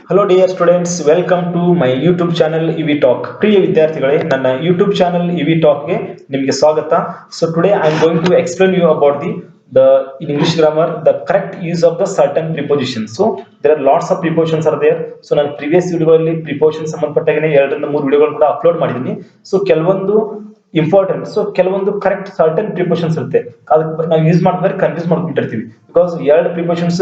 Hello dear students, welcome to my YouTube channel EV talk. ಪ್ರಿಯ ವಿದ್ಯಾರ್ಥಿಗಳೇ, ನನ್ನ YouTube channel EV ಟಾಕ್ಗೆ ನಿಮಗೆ ಸ್ವಾಗತ. So today I am going to explain you about the in English grammar the correct use of the certain prepositions. So there are lots of prepositions are there. So ನಾನು previous video ಅಲ್ಲಿ prepositions ಸಂಬಂಧಪಟ್ಟಾಗನೇ 2 ರಿಂದ 3 ವಿಡಿಯೋಗಳು ಕೂಡ upload ಮಾಡಿದ್ದೀನಿ. So ಕೆಲವೊಂದು important, so ಕೆಲವೊಂದು correct certain ಪ್ರಿಪೋಷನ್ಸ್ ಇರುತ್ತೆ, ಅದಕ್ಕೆ ನಾವು ಯೂಸ್ ಮಾಡಿದ್ರೆ ಕನ್ಫ್ಯೂಸ್ ಮಾಡ್ಬಿಟ್ಟಿರ್ತೀವಿ. ಬಿಕಾಸ್ ಎರಡು ಪ್ರಿಪೋಷನ್ಸ್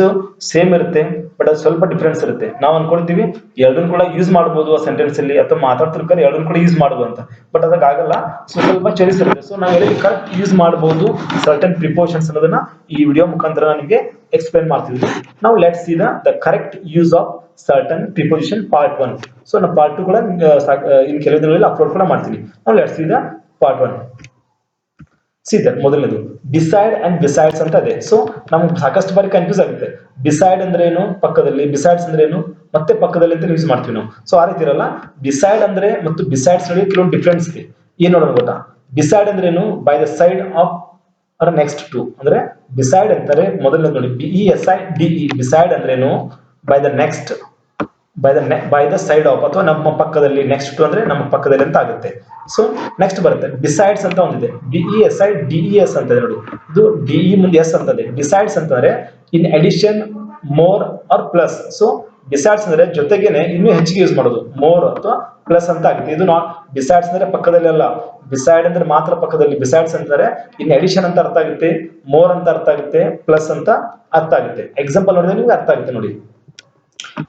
ಸೇಮ್ ಇರುತ್ತೆ, ಬಟ್ ಅದು ಸ್ವಲ್ಪ ಡಿಫ್ರೆನ್ಸ್ ಇರುತ್ತೆ. ನಾವು ಅನ್ಕೊಳ್ತೀವಿ ಎರಡನ್ನು ಕೂಡ ಯೂಸ್ ಮಾಡಬಹುದು ಆ ಸೆಂಟೆನ್ಸ್ ಅಲ್ಲಿ, ಅಥವಾ ಮಾತಾಡ್ತಿರ್ಬೇಕಾದ್ರೆ ಎರಡನ್ನು ಕೂಡ ಯೂಸ್ ಮಾಡಬಹುದು ಅಂತ, ಬಟ್ ಅದಾಗಲ್ಲ. ಸೊ ಸ್ವಲ್ಪ ಚೇಂಜಸ್ ಇರುತ್ತೆ. ಸೊ ನಾವು ಎಲ್ಲಿ ಕರೆಕ್ಟ್ ಯೂಸ್ ಮಾಡಬಹುದು ಸರ್ಟನ್ ಪ್ರಿಪೋಷನ್ಸ್ ಅನ್ನೋದನ್ನ ಈ ವಿಡಿಯೋ ಮುಖಾಂತರ ನನಗೆ ಎಕ್ಸ್ಪ್ಲೇನ್ ಮಾಡ್ತಿದ್ವಿ. ನಾವು let's see the correct use of certain preposition part 1. So ನಾನು ಪಾರ್ಟ್ 2 ಕೂಡ ಇನ್ ಕೆಲವು ದಿನಗಳಲ್ಲಿ ಅಪ್ಲೋಡ್ ಕೂಡ ಮಾಡ್ತೀನಿ. ನಾವು ಲೆಟ್ಸ್ ಸಿ ದ ಪಾರ್ಟ್ 1. ಸೀದಾ ಮೊದಲನೇದು ಡಿಸೈಡ್ ಅಂಡ್ ಬಿಸೈಡ್ಸ್ ಅಂತ ಇದೆ. ಸೊ ನಮ್ಗೆ ಸಾಕಷ್ಟು ಬಾರಿ ಕನ್ಫ್ಯೂಸ್ ಆಗುತ್ತೆ. ಡಿಸೈಡ್ ಅಂದ್ರೆ ಏನು, ಪಕ್ಕದಲ್ಲಿ, ಬಿಸೈಡ್ಸ್ ಅಂದ್ರೆ ಏನು, ಮತ್ತೆ ಪಕ್ಕದಲ್ಲಿ ಅಂತ ಯೂಸ್ ಮಾಡ್ತೀವಿ ನಾವು. ಸೊ ಆ ರೀತಿ ಇರಲ್ಲ. ಡಿಸೈಡ್ ಅಂದ್ರೆ ಮತ್ತು ಬಿಸೈಡ್ಸ್ ನಡುವೆ ಕೆಲವೊಂದು ಡಿಫ್ರೆನ್ಸ್ ಇದೆ. ಏನ್ ನೋಡೋಣ ಗೊತ್ತಾ? ಡಿಸೈಡ್ ಅಂದ್ರೆ ಏನು, by the side of or next to. ಅಂದ್ರೆ ಡಿಸೈಡ್ ಅಂತಾರೆ ಮೊದಲನೇದು ನೋಡಿ, BESIDE. ಡಿಸೈಡ್ ಅಂದ್ರೆ ಏನು, by the next, by the side of, ಅಥವಾ ನಮ್ಮ ಪಕ್ಕದಲ್ಲಿ. ನೆಕ್ಸ್ಟ್ ಟು ಅಂದ್ರೆ ನಮ್ಮ ಪಕ್ಕದಲ್ಲಿ ಅಂತ ಆಗುತ್ತೆ. ಸೊ ನೆಕ್ಸ್ಟ್ ಬರುತ್ತೆ ಡಿಸೈಡ್ಸ್ ಅಂತ ಒಂದಿದೆ, BESIDES ಅಂತ ಇದೆ ನೋಡಿ. ಇದು DE ಮುಂದೆ ಎಸ್ ಅಂತದೆ. ಡಿಸೈಡ್ಸ್ ಅಂತಂದ್ರೆ in addition, more or plus. So decides ಅಂದ್ರೆ ಜೊತೆಗೇನೆ ಇನ್ನೂ ಹೆಚ್ಚಿಗೆ ಯೂಸ್ ಮಾಡೋದು, ಮೋರ್ ಅಥವಾ ಪ್ಲಸ್ ಅಂತ ಆಗುತ್ತೆ. ಇದು ನಾಟ್ ಡಿಸೈಡ್ಸ್ ಅಂದ್ರೆ ಪಕ್ಕದಲ್ಲಿ ಅಲ್ಲ, ಡಿಸೈಡ್ ಅಂದ್ರೆ ಮಾತ್ರ ಪಕ್ಕದಲ್ಲಿ. ಡಿಸೈಡ್ಸ್ ಅಂದ್ರೆ ಇನ್ ಅಡಿಷನ್ ಅಂತ ಅರ್ಥ ಆಗುತ್ತೆ, ಮೋರ್ ಅಂತ ಅರ್ಥ ಆಗುತ್ತೆ, ಪ್ಲಸ್ ಅಂತ ಅರ್ಥ ಆಗುತ್ತೆ. ಎಕ್ಸಾಂಪಲ್ ನೋಡಿದ್ರೆ ನಿಮ್ಗೆ ಅರ್ಥ ಆಗುತ್ತೆ ನೋಡಿ.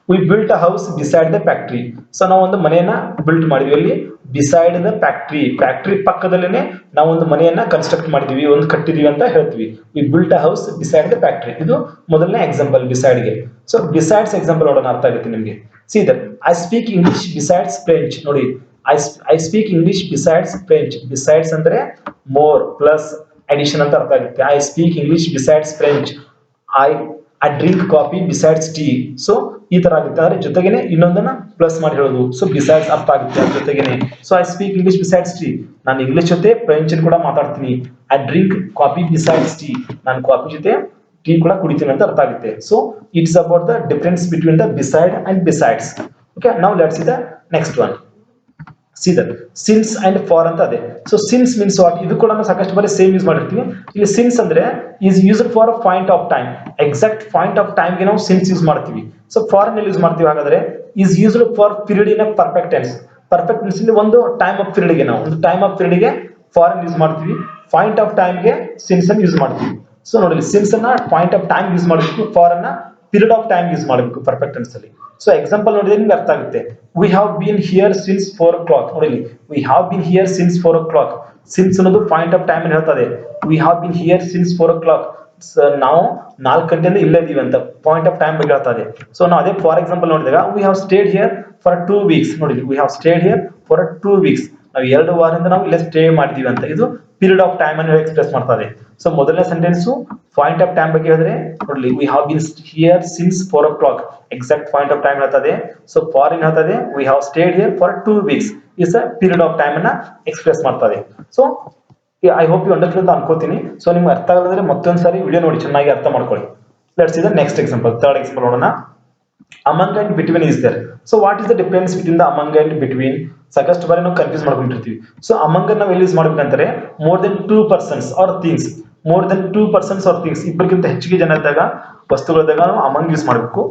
We built a house beside the factory. So ನಾವು ಒಂದು ಮನೆಯನ್ನ ಬಿಲ್ಟ್ ಮಾಡಿದ್ವಿ ಅಲ್ಲಿ ಬಿಸೈಡ್ ದ ಫ್ಯಾಕ್ಟ್ರಿ. ಫ್ಯಾಕ್ಟ್ರಿ ಪಕ್ಕದಲ್ಲೇನೆ ನಾವು ಒಂದು ಮನೆಯನ್ನ ಕನ್ಸ್ಟ್ರಕ್ಟ್ ಮಾಡಿದೀವಿ, ಒಂದು ಕಟ್ಟಿದೀವಿ ಅಂತ ಹೇಳ್ತೀವಿ. We built a house beside the factory. ಇದು ಮೊದಲನೇ ಎಕ್ಸಾಂಪಲ್ ಬಿಸೈಡ್ ಗೆ. ಸೊ ಬಿಸೈಡ್ಸ್ ಎಕ್ಸಾಂಪಲ್ ನೋಡೋಣ, ಅರ್ಥ ಆಗುತ್ತೆ ನಿಮಗೆ. See that I speak English besides French. ನೋಡಿ, I speak English besides French. Besides ಅಂದ್ರೆ more ಪ್ಲಸ್ ಅಡಿಷನ್ ಅಂತ ಅರ್ಥ ಆಗುತ್ತೆ. I speak English besides French. I drink coffee besides tea. So ಈ ತರ ಆಗುತ್ತೆ. ಅಂದ್ರೆ ಜೊತೆಗೇನೆ ಇನ್ನೊಂದನ್ನ ಪ್ಲಸ್ ಮಾಡಿ ಹೇಳೋದು. ಸೊ ಬಿಸೈಡ್ಸ್ ಅರ್ಥ ಆಗುತ್ತೆ ಅದ್ರ ಜೊತೆಗೇನೆ. So I speak English besides tea. ನಾನು ಇಂಗ್ಲಿಷ್ ಜೊತೆ ಫ್ರೆಂಚ್ ಕೂಡ ಮಾತಾಡ್ತೀನಿ. I drink coffee besides tea. ನಾನು ಕಾಫಿ ಜೊತೆ ಟೀ ಕೂಡ ಕುಡಿತೀನಿ ಅಂತ ಅರ್ಥ ಆಗುತ್ತೆ. So it's about the difference between the beside and besides. Okay, now let's see the next one. See that since and for ಅಂತ ಇದೆ. So since means what? ಇದು ಕೂಡ ನಾವು ಸಾಕಷ್ಟು ಬಾರಿ ಸೇಮ್ ಯೂಸ್ ಮಾಡಿರ್ತೀವಿ. ಇಲ್ಲಿ since ಅಂದ್ರೆ is used for a point of time. Exact point of time ಗೆ ನಾವು since ಯೂಸ್ ಮಾಡ್ತೀವಿ. ಸೊ for ನಲ್ಲಿ ಯೂಸ್ ಮಾಡ್ತೀವಿ. ಹಾಗಾದ್ರೆ is used for period in a perfect tense. Perfect tense ಅಲ್ಲಿ ಒಂದು ಟೈಮ್ ಆಫ್ ಪೀರಿಯಡ್ ಗೆ, ನಾವು ಒಂದು ಟೈಮ್ ಆಫ್ ಪೀರಿಯಡ್ ಗೆ for ಯೂಸ್ ಮಾಡ್ತೀವಿ. ಪಾಯಿಂಟ್ ಆಫ್ ಟೈಮ್ ಗೆ since ಅನ್ನು ಯೂಸ್ ಮಾಡ್ತೀವಿ. ಸೊ ನೋಡಿ, since ಅನ್ನ ಪಾಯಿಂಟ್ ಆಫ್ ಟೈಮ್ ಯೂಸ್ ಮಾಡಬೇಕು, for ಅನ್ನ ಪೀರಿಯಡ್ ಆಫ್ ಟೈಮ್ ಯೂಸ್ ಮಾಡಬೇಕು ಪರ್ಫೆಕ್ಟ್ ಟೆನ್ಸ್ ಅಲ್ಲಿ. ಸೊ ಎಕ್ಸಾಂಪಲ್ ನೋಡಿದ್ರೆ ನಿಮ್ಗೆ ಅರ್ಥ ಆಗುತ್ತೆ. V have been here since 4 o'clock. ನೋಡಿ, we have been here since 4 o'clock. Since ಅನ್ನೋದು ಪಾಯಿಂಟ್ ಆಫ್ ಟೈಮ್ ಹೇಳ್ತದೆ. We have been here since 4 o'clock. ನಾವು 4 ಗಂಟೆಯಿಂದ ಇಲ್ಲೇ ಇದೀವಿ ಅಂತ ಪಾಯಿಂಟ್ ಆಫ್ ಟೈಮ್ ಬಗ್ಗೆ ಹೇಳ್ತದೆ. ಸೊ ನಾವು ಅದೇ ಫಾರ್ ಎಕ್ಸಾಂಪಲ್ ನೋಡಿದಾಗ V have stayed here for 2 weeks. ನೋಡಿ, we have stayed here for 2 weeks. ನಾವು 2 ವಾರದಿಂದ ನಾವು ಇಲ್ಲೇ ಸ್ಟೇ ಮಾಡಿದೀವಿ ಅಂತ. ಇದು ಪೀರಿಯಡ್ ಆಫ್ ಟೈಮ್ ಅನ್ನು ಎಕ್ಸ್ಪ್ರೆಸ್ ಮಾಡ್ತದೆ. ಸೊ ಮೊದಲನೇ ಸೆಂಟೆನ್ಸ್ ಪಾಯಿಂಟ್ ಆಫ್ ಟೈಮ್ ಬಗ್ಗೆ ಹೇಳಿದ್ರೆ ನೋಡಿ, we have been here since 4 o'clock. Exact point of time ಹೇಳ್ತದೆ. ಸೊ ಫಾರ್ ಇನ್ ಹೇಳ್ತದೆ we have stayed here for 2 weeks. Is a period of time ಅನ್ನ express ಮಾಡ್ತದೆ. So I hope you understand ಅಂತ ಅನ್ಕೋತೀನಿ. So ನಿಮ್ಗೆ ಅರ್ಥ ಆಗಲಿದ್ರೆ ಮತ್ತೊಂದ್ಸರಿ video ನೋಡಿ, ಚೆನ್ನಾಗಿ ಅರ್ಥ ಮಾಡ್ಕೊಳ್ಳಿ. Let's see the next example. Third example ನೋಡೋಣ. among and between is there. So what is the difference between the among and between? ಸಾಕಷ್ಟು ಬಾರಿ ನಾವು ಕನ್ಫ್ಯೂಸ್ ಮಾಡ್ಕೊಂಡಿರ್ತೀವಿ. ಸೊ among ಅನ್ನು ನಾವು ಎಲ್ಲಿ ಯೂಸ್ ಮಾಡ್ಬೇಕಂತಾರೆ, more than 2 persons or things. More than 2 persons or things, ಇಬ್ಬರಿಗಿಂತ ಹೆಚ್ಚಿಗೆ ಜನ ಇದ್ದಾಗ, ವಸ್ತುಗಳಿದ್ದಾಗ ನಾವು among ಯೂಸ್ ಮಾಡಬೇಕು.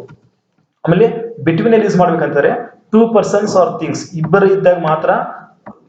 ಆಮೇಲೆ ಬಿಟ್ವೀನ್ ಅಲ್ಲಿ ಯೂಸ್ ಮಾಡ್ಬೇಕಂತಾರೆ 2 persons or things, ಇಬ್ಬರು ಇದ್ದಾಗ ಮಾತ್ರ,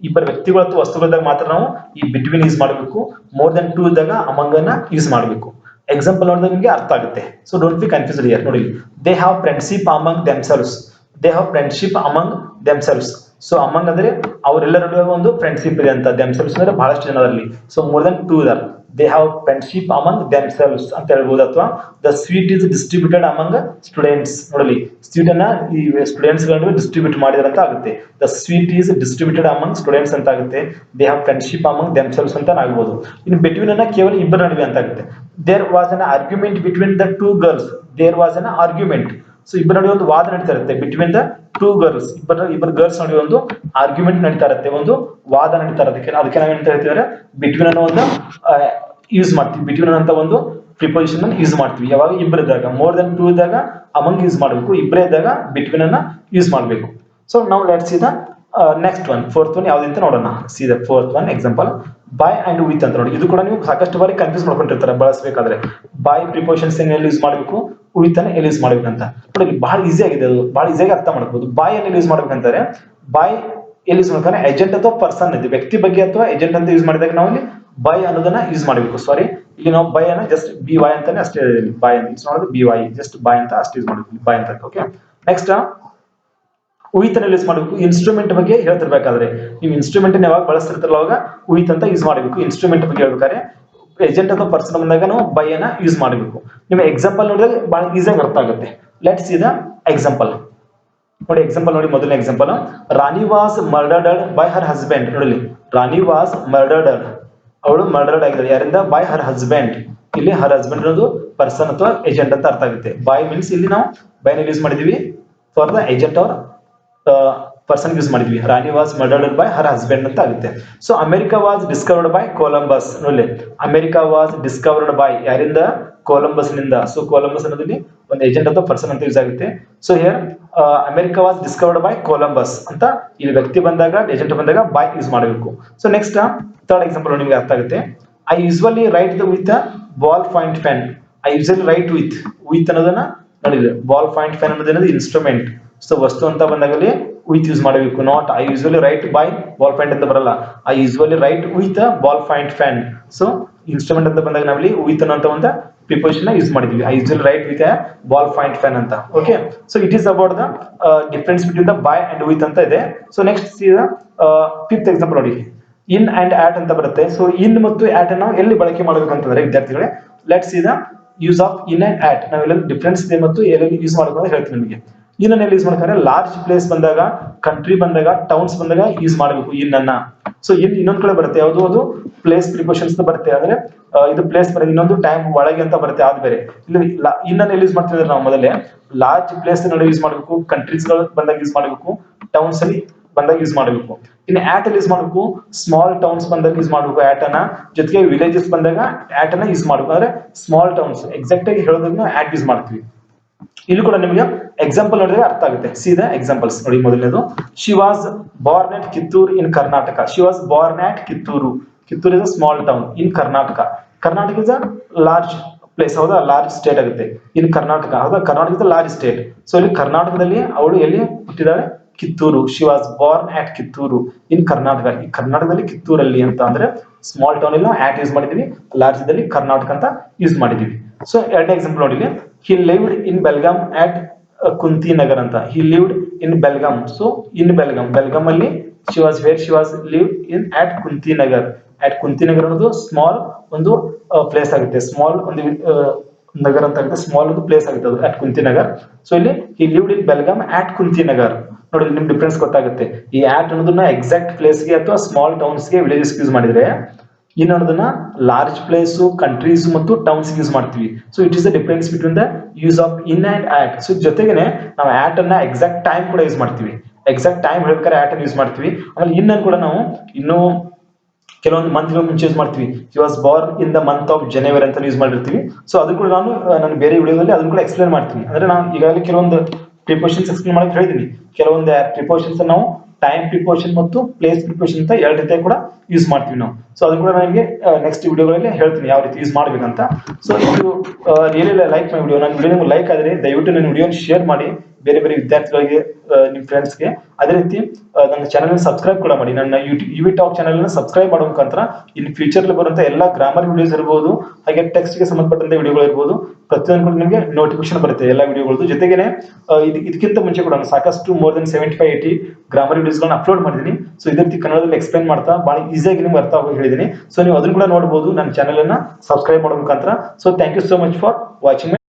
ಇಬ್ಬರು ವ್ಯಕ್ತಿಗಳು ಅಥವಾ ವಸ್ತುಗಳಿದ್ದಾಗ ಮಾತ್ರ ನಾವು ಈ ಬಿಟ್ವೀನ್ ಯೂಸ್ ಮಾಡಬೇಕು. ಮೋರ್ ದೆನ್ 2 ಇದ್ದಾಗ among ಅನ್ನ ಯೂಸ್ ಮಾಡಬೇಕು. ಎಕ್ಸಾಂಪಲ್ ನೋಡಿದ್ರೆ ನಿಮಗೆ ಅರ್ಥ ಆಗುತ್ತೆ. So don't be confused here. ನೋಡಿ, they have friendship among themselves. They have friendship among themselves. So among ಅಂದ್ರೆ ಅವರೆಲ್ಲರ ನಡುವೆ ಒಂದು ಫ್ರೆಂಡ್ಶಿಪ್ ಇದೆ ಅಂತ. ದೆಮ್ಸೆಲ್ವ್ಸ್ ಅಂದ್ರೆ ಬಹಳಷ್ಟು ಜನರಲ್ಲಿ. ಸೊ ಮೋರ್ ದೆನ್ 2 ಇದಾರೆ. They have friendship among themselves ಅಂತ ಹೇಳ್ಬೋದು. ಅಥವಾ the sweet is distributed among students. ನೋಡಿ, ಸ್ವೀಟ್ ಅನ್ನ ಈ ಸ್ಟೂಡೆಂಟ್ಸ್ ಗಳ ನಡುವೆ ಡಿಸ್ಟ್ರಿಬ್ಯೂಟ್ ಮಾಡಿದಾರೆ ಅಂತ ಆಗುತ್ತೆ. The sweet is distributed among students ಅಂತ ಆಗುತ್ತೆ. They have friendship among themselves ಅಂತ ಆಗ್ಬೋದು. ಇನ್ನು ಬಿಟ್ವೀನ್ ಅನ್ನ ಕೇವಲ ಇಬ್ಬರ ನಡುವೆ ಅಂತ ಆಗುತ್ತೆ. There was an argument between the 2 girls. There was an argument. So ಇಬ್ಬರ ನಡುವೆ ಒಂದು ವಾದ ನಡೀತಾ ಇರುತ್ತೆ. ಬಿಟ್ವೀನ್ ದ 2 girls, ಇಬ್ಬರು ಗರ್ಲ್ಸ್ ನಡುವೆ ಒಂದು ಆರ್ಗ್ಯುಮೆಂಟ್ ನಡೀತಾ ಇರುತ್ತೆ, ಒಂದು ವಾದ ನಡೀತಾ ಇರುತ್ತೆ. ಅದಕ್ಕೆ ನಾವೇನಂತ ಹೇಳ್ತೀವಿ, ಬಿಟ್ವೀನ್ ಅನ್ನೋ ಒಂದು ಯೂಸ್ ಮಾಡ್ತೀವಿ. ಬಿಟ್ವೀನ್ ಅಂತ ಒಂದು ಪ್ರಿಪೋಸಿಷನ್ ಯೂಸ್ ಮಾಡ್ತೀವಿ ಯಾವಾಗ ಇಬ್ಬರು ಇದ್ದಾಗ. ಮೋರ್ ದೆನ್ 2 ಇದ್ದಾಗ ಅಮಂಗ್ ಯೂಸ್ ಮಾಡಬೇಕು, ಇಬ್ಬರೇ ಇದ್ದಾಗ ಬಿಟ್ವೀನ್ ಅನ್ನ ಯೂಸ್ ಮಾಡಬೇಕು. ಸೊ ನಾವು let's see the next one, fourth one ಯಾವ್ದು ಅಂತ ನೋಡೋಣ. C the fourth one example by and with ಅಂತ ನೋಡಿ. ಇದು ಕೂಡ ನೀವು ಸಾಕಷ್ಟು ಬಾರಿ ಕನ್ಫ್ಯೂಸ್ ಮಾಡ್ಕೊಂಡಿರ್ತಾರೆ ಬಳಸಬೇಕಾದ್ರೆ. ಬೈ ಪ್ರಿಪೋಷನ್ಸ್ ಎಲ್ಲಿ ಯೂಸ್ ಮಾಡಬೇಕು, ವಿತ್ ಅನ್ನ ಎಲ್ಲಿ ಯೂಸ್ ಮಾಡ್ಬೇಕಂತ ನೋಡಿ. ಬಹಳ ಈಸಿ ಆಗಿದೆ, ಅದು ಬಹಳ ಈಸಿಯಾಗಿ ಅರ್ಥ ಮಾಡ್ಬೋದು. ಬೈ ಎಲ್ಲಿ ಯೂಸ್ ಮಾಡ್ಬೇಕಂತಾರೆ, ಬೈ ಎಲ್ಲಿ ಯೂಸ್ ಮಾಡ್ತಾರೆ, ಏಜೆಂಟ್ ಅಥವಾ ಪರ್ಸನ್ ಇದೆ, ವ್ಯಕ್ತಿ ಬಗ್ಗೆ ಅಥವಾ ಏಜೆಂಟ್ ಅಂತ ಯೂಸ್ ಮಾಡಿದಾಗ ನಾವು ಇಲ್ಲಿ ಬೈ ಅನ್ನೋದನ್ನ ಯೂಸ್ ಮಾಡಬೇಕು. ಸಾರಿ, ಇಲ್ಲಿ ನಾವು ಬೈ ಅನ್ನ ಜಸ್ಟ್ ಬಿ ವೈ ಅಂತಾನೆ ಅಷ್ಟೇ, ಬೈ ಅಂತ ಯೂಸ್ ಮಾಡೋದು, ಬಿ ವೈ ಜಸ್ಟ್ ಬೈ ಅಂತ ಅಷ್ಟೇ ಯೂಸ್ ಮಾಡಬೇಕು, ಬೈ ಅಂತ. ಓಕೆ, ನೆಕ್ಸ್ಟ್ ವಿತ್ ಅನ್ನ ಯೂಸ್ ಮಾಡಬೇಕು. ಇನ್ಸ್ಟ್ರೂಮೆಂಟ್ ಬಗ್ಗೆ ಹೇಳ್ತಿರ್ಬೇಕಾದ್ರೆ, ನೀವು ಇನ್ಸ್ಟ್ರೂಮೆಂಟ್ ಯಾವಾಗ ಬಳಸ್ತಿರ್ತಾರಲ್ಲ ಅವಾಗ ವಿತ್ ಅಂತ ಯೂಸ್ ಮಾಡಬೇಕು. ಇನ್ಸ್ಟ್ರೂಮೆಂಟ್ ಬಗ್ಗೆ ಹೇಳ್ಬೇಕಾದ್ರೆ ಏಜೆಂಟ್ ಅಥವಾ ಪರ್ಸನ್ ಬಂದಾಗ ನಾವು ಬೈ ಅನ್ನ ಯೂಸ್ ಮಾಡಬೇಕು. ನಿಮಗೆ ಎಕ್ಸಾಂಪಲ್ ನೋಡಿದಾಗ ಬಹಳ ಈಸಿಯಾಗಿ ಅರ್ಥ ಆಗುತ್ತೆ. ಲೆಟ್ಸ್ ಸಿ ದ ಎಕ್ಸಾಂಪಲ್ ನೋಡಿ. ಎಕ್ಸಾಂಪಲ್ ನೋಡಿ, ಮೊದಲನೇ example, Rani was murdered by her husband. ನೋಡಿ, ರಾಣಿ ವಾಸ್ ಮರ್ಡರ್ಡ್, ಅವಳು ಮರ್ಡರ್ಡ್ ಆಗಿದ್ದಾಳೆ ಯಾರಿಂದ, ಬೈ ಹರ್ ಹಸ್ಬೆಂಡ್. ಇಲ್ಲಿ ಹರ್ ಹಸ್ಬೆಂಡ್ ಅನ್ನೋದು ಪರ್ಸನ್ ಅಥವಾ ಏಜೆಂಟ್ ಅಂತ ಅರ್ಥ ಆಗುತ್ತೆ. ಬೈ ಮೀನ್ಸ್ ಇಲ್ಲಿ ನಾವು ಬೈನ ಯೂಸ್ ಮಾಡಿದೀವಿ for the agent or person use ಮಾಡಿದ್ವಿ. Rani was murdered by her husband ಅಂತ ಆಗುತ್ತೆ. So America was discovered by Columbus. ನೋಡಿ, ಅಮೆರಿಕಾ ವಾಸ್ ಡಿಸ್ಕವರ್ಡ್ ಬೈ ಯಾರಿಂದ, ಕೊಲಂಬಸ್ ನಿಂದ. ಸೊ ಕೊಲಂಬಸ್ ಅನ್ನೋದಲ್ಲಿ ಒಂದು ಏಜೆಂಟ್ ಅಥವಾ ಪರ್ಸನ್ ಅಂತ ಯೂಸ್ ಆಗುತ್ತೆ. So here America was discovered by Columbus ಅಂತ ಇಲ್ಲಿ ವ್ಯಕ್ತಿ ಬಂದಾಗ, ಏಜೆಂಟ್ ಬಂದಾಗ ಬೈ ಯೂಸ್ ಮಾಡಬೇಕು. ಸೊ ನೆಕ್ಸ್ಟ್ ಥರ್ಡ್ ಎಕ್ಸಾಂಪಲ್ ನಿಮಗೆ ಅರ್ಥ ಆಗುತ್ತೆ. I usually write with ball point pen. I usually write with ಅನ್ನೋದನ್ನ ನೋಡಿದ್ರೆ, ಬಾಲ್ ಪಾಯಿಂಟ್ ಪೆನ್ ಅನ್ನೋದು ಇನ್ಸ್ಟ್ರೂಮೆಂಟ್. ಸೊ ವಸ್ತು ಅಂತ ಬಂದಾಗಲಿ ವಿತ್ ಯೂಸ್ ಮಾಡಬೇಕು. Not I usually right by ball point ಅಂತ ಬರಲ್ಲ. I usually write with ball point pen. So instrument ಅಂತ ಬಂದಾಗ ನಾವಲ್ಲಿ ವಿತ್ ಅನ್ನೋ ಒಂದು ಪ್ರಿಪೋಸಿಷನ್ ಯೂಸ್ ಮಾಡಿದ್ವಿ. I usually write with ball point pen ಅಂತ. Okay, so it is about the difference between the by and with ಅಂತ ಇದೆ. So next see the fifth example ನೋಡಿ. ಇನ್ ಅಂಡ್ ಆಟ್ ಅಂತ ಬರುತ್ತೆ. ಸೊ ಇನ್ ಮತ್ತು ಆಟ್ ಅನ್ನು ನಾವು ಎಲ್ಲಿ ಬಳಕೆ ಮಾಡಬೇಕಂತಂದ್ರೆ ವಿದ್ಯಾರ್ಥಿಗಳೇ, let's see the use of in and at. ನಾವೆಲ್ಲ ಡಿಫರೆನ್ಸ್ ಇದೆ ಮತ್ತು ಎಲ್ಲೆಲ್ಲಿ ಯೂಸ್ ಮಾಡಬೇಕು ಅಂತ ಹೇಳ್ತೀನಿ ನಿಮಗೆ. ಇನ್ ಎಲ್ಲಿ ಯೂಸ್ ಮಾಡ್ತಾರೆ, ಲಾರ್ಜ್ ಪ್ಲೇಸ್ ಬಂದಾಗ, ಕಂಟ್ರಿ ಬಂದಾಗ, ಟೌನ್ಸ್ ಬಂದಾಗ ಯೂಸ್ ಮಾಡಬೇಕು ಇನ್ ಅನ್ನ. ಸೊ ಇನ್ನೊಂದ್ ಕಡೆ ಬರುತ್ತೆ, ಯಾವುದು ಅದು ಪ್ಲೇಸ್ ಪ್ರಿಪೋಷನ್ಸ್ ಬರುತ್ತೆ. ಅಂದ್ರೆ ಇದು ಪ್ಲೇಸ್ ಬರುತ್ತೆ, ಇನ್ನೊಂದು ಟೈಮ್ ಒಳಗೆ ಅಂತ ಬರುತ್ತೆ, ಆದ್ ಬೇರೆ. ಇಲ್ಲಿ ಇನ್ ಅನ್ನ ಎಲ್ಲಿ ಯೂಸ್ ಮಾಡ್ತಿದ್ರೆ ನಾವು ಮೊದಲೇ ಲಾರ್ಜ್ ಪ್ಲೇಸ್ ನಡುವೆ ಯೂಸ್ ಮಾಡಬೇಕು, ಕಂಟ್ರೀಸ್ ಗಳು ಬಂದಾಗ ಯೂಸ್ ಮಾಡಬೇಕು, ಟೌನ್ಸ್ ಅಲ್ಲಿ ಬಂದಾಗ ಯೂಸ್ ಮಾಡಬೇಕು. ಇನ್ನು ಆಟ್ ಅಲ್ಲಿ ಯೂಸ್ ಮಾಡಬೇಕು, ಸ್ಮಾಲ್ ಟೌನ್ಸ್ ಬಂದಾಗ ಯೂಸ್ ಮಾಡಬೇಕು ಆಟ್ ಅನ್ನ. ಜೊತೆಗೆ ವಿಲೇಜಸ್ ಬಂದಾಗ ಆಟ್ ಅನ್ನ ಯೂಸ್ ಮಾಡಬೇಕು. ಅಂದ್ರೆ ಸ್ಮಾಲ್ ಟೌನ್ಸ್ ಎಕ್ಸಾಕ್ಟ್ ಆಗಿ ಹೇಳೋದನ್ನ ಆಟ್ ಯೂಸ್ ಮಾಡ್ತೀವಿ. ಇಲ್ಲಿ ಕೂಡ ನಿಮಗೆ ಎಕ್ಸಾಂಪಲ್ ನೋಡಿದ್ರೆ ಅರ್ಥ ಆಗುತ್ತೆ. ಸೀದಾ ಎಕ್ಸಾಂಪಲ್ಸ್ ನೋಡಿ. ಮೊದಲನೇದು, she was born at Kittur in Karnataka. She was born at Kittur. Kittur is a small town in Karnataka. Karnataka is a large place, ಹೌದಾ, ಲಾರ್ಜ್ ಸ್ಟೇಟ್ ಆಗುತ್ತೆ. ಇನ್ ಕರ್ನಾಟಕ, ಹೌದಾ, Karnataka is a large state. So ಇಲ್ಲಿ ಕರ್ನಾಟಕದಲ್ಲಿ ಅವಳು ಎಲ್ಲಿ ಹುಟ್ಟಿದಾಳೆ, Kittur. She was born at Kittur in Karnataka. ಈ ಕರ್ನಾಟಕದಲ್ಲಿ ಕಿತ್ತೂರಲ್ಲಿ ಅಂತ ಅಂದ್ರೆ ಸ್ಮಾಲ್ ಟೌನ್ ಅಲ್ಲಿ ಆಟ್ ಯೂಸ್ ಮಾಡಿದೀವಿ, ಲಾರ್ಜ್ ದಲ್ಲಿ ಕರ್ನಾಟಕ ಅಂತ ಯೂಸ್ ಮಾಡಿದೀವಿ. ಸೊ ಎರಡನೇ ಎಕ್ಸಾಂಪಲ್ ನೋಡಿ. he lived in Belgaum at ಕುಂತಿ ನಗರ್ ಅಂತ. he lived in Belgaum. so in Belgaum ಅಲ್ಲಿ she was lived in at Kunti Nagar. at ಕುಂತಿ ನಗರ್ ಅನ್ನೋದು ಸ್ಮಾಲ್ ಒಂದು ಪ್ಲೇಸ್ ಆಗುತ್ತೆ, ಸ್ಮಾಲ್ ಒಂದು ನಗರ ಅಂತ ಆಗುತ್ತೆ, ಸ್ಮಾಲ್ ಒಂದು ಪ್ಲೇಸ್ ಆಗುತ್ತೆ ಅದು at ಕುಂತಿ ನಗರ್. ಸೊ ಇಲ್ಲಿ he lived in Belgaum at ಕುಂತಿ ನಗರ್. ನೋಡಿ, ನಿಮ್ ಡಿಫ್ರೆನ್ಸ್ ಗೊತ್ತಾಗುತ್ತೆ. ಈ ಆಟ್ ಅನ್ನೋದನ್ನ ಎಕ್ಸಾಕ್ಟ್ ಪ್ಲೇಸ್ಗೆ ಅಥವಾ ಸ್ಮಾಲ್ ಟೌನ್ಸ್ಗೆ, ವಿಲೇಜಸ್ ಯೂಸ್ ಮಾಡಿದ್ರೆ, ಇನ್ನೊಂದನ್ನ ಲಾರ್ಜ್ ಪ್ಲೇಸ್, ಕಂಟ್ರೀಸ್ ಮತ್ತು ಟೌನ್ಸ್ ಯೂಸ್ ಮಾಡ್ತೀವಿ. So it is the difference between the use of in and at. So ಜೊತೆಗೇನೆ ನಾವು ಆಟ್ ಅನ್ನ ಎಕ್ಸಾಕ್ಟ್ ಟೈಮ್ ಕೂಡ ಯೂಸ್ ಮಾಡ್ತೀವಿ. ಎಕ್ಸಾಕ್ಟ್ ಟೈಮ್ ಹೇಳ್ಬೇಕಾದ್ರೆ ಆಟ್ ಅನ್ನು ಯೂಸ್ ಮಾಡ್ತೀವಿ. ಆಮೇಲೆ ಇನ್ ಕೂಡ ನಾವು ಇನ್ನು ಕೆಲವೊಂದು ಮಂತ್ ಮುಂಚೆ ಯೂಸ್ ಮಾಡ್ತೀವಿ. He was born in the month of ಜನವರಿ ಅಂತ ಯೂಸ್ ಮಾಡಿರ್ತೀವಿ. ಸೊ ಅದು ಕೂಡ ನಾನು ಬೇರೆ ವಿಡಿಯೋದಲ್ಲಿ ಅದನ್ನ ಕೂಡ ಎಕ್ಸ್ಪ್ಲೇನ್ ಮಾಡ್ತೀನಿ. ಅಂದ್ರೆ ನಾನು ಈಗಾಗಲೇ ಕೆಲವೊಂದು ಪ್ರಿಪೋಷನ್ಸ್ ಎಕ್ಸ್ಪ್ಲೇನ್ ಮಾಡಕ್ಕೆ ಹೇಳಿದೀನಿ. ಕೆಲವೊಂದು ಪ್ರಿಪೋಷನ್ಸ್ ನಾವು ಟೈಮ್ ಪ್ರಿಪೋಷನ್ ಮತ್ತು ಪ್ಲೇಸ್ ಪ್ರಿಪೋಷನ್ ಅಂತ ಎರಡು ರೀತಿಯಾಗಿ ಕೂಡ ಯೂಸ್ ಮಾಡ್ತೀವಿ ನಾವು. ಸೊ ಅದನ್ನ ಕೂಡ ನನಗೆ ನೆಕ್ಸ್ಟ್ ವಿಡಿಯೋಗಳಲ್ಲಿ ಹೇಳ್ತೀನಿ ಯಾವ ರೀತಿ ಯೂಸ್ ಮಾಡ್ಬೇಕಂತ. ಸೊ ಇದು ರಿಯಲಿ ಲೈಕ್ ಮೈ ವಿಡಿಯೋ. ನನ್ನ ವಿಡಿಯೋ ನಿಮ್ಗೆ ಲೈಕ್ ಆದರೆ ದಯವಿಟ್ಟು ನನ್ನ ವಿಡಿಯೋನ ಶೇರ್ ಮಾಡಿ ಬೇರೆ ಬೇರೆ ವಿದ್ಯಾರ್ಥಿಗಳಿಗೆ, ನಿಮ್ಮ ಫ್ರೆಂಡ್ಸ್ಗೆ. ಅದೇ ರೀತಿ ನನ್ನ ಚಾನಲ್ ಸಬ್ಸ್ಕ್ರೈಬ್ ಕೂಡ ಮಾಡಿ. ನನ್ನ ಯುವಿ ಟಾಕ್ ಚಾನಲ್ ಸಬ್ಸ್ಕ್ರೈಬ್ ಮಾಡೋ ಮುಖಾಂತರ ಇನ್ ಫ್ಯೂಚರ್ ಬರುವಂತ ಎಲ್ಲ ಗ್ರಾಮರ್ ವಿಡಿಯೋಸ್ ಇರಬಹುದು, ಹಾಗೆ ಟೆಕ್ಸ್ಟ್ ಗೆ ಸಂಬಂಧಪಟ್ಟಂತ ವಿಡಿಯೋಗಳು ಇರಬಹುದು, ಪ್ರತಿಯೊಂದು ಕೂಡ ನಿಮಗೆ ನೋಟಿಫಿಕೇಶನ್ ಬರುತ್ತೆ ಎಲ್ಲ ವಿಡಿಯೋಗಳದ್ದು. ಜೊತೆಗೇನೆ ಇದಕ್ಕಿಂತ ಮುಂಚೆ ಕೂಡ ನಾನು ಸಾಕಷ್ಟು ಮೋರ್ ದನ್ 75-80 ಗ್ರಾಮರ್ ವಿಡಿಯೋಸ್ ಗಳನ್ನ ಅಪ್ಲೋಡ್ ಮಾಡಿದ್ದೀನಿ. ಸೊ ಇದೇ ರೀತಿ ಕನ್ನಡದಲ್ಲಿ ಎಕ್ಸ್ಪ್ಲೈನ್ ಮಾಡ್ತಾ ಬಹಳ ಈಸಿಯಾಗಿ ನಿಮ್ಗೆ ಅರ್ಥ ಆಗಿ ಹೇಳಿದ್ದೀನಿ. ಸೊ ನೀವು ಅದನ್ನು ಕೂಡ ನೋಡಬಹುದು ನನ್ನ ಚಾನಲ್ ಅನ್ನ ಸಬ್ಸ್ಕ್ರೈಬ್ ಮಾಡೋ ಮುಖಾಂತರ. So thank you so much for watching.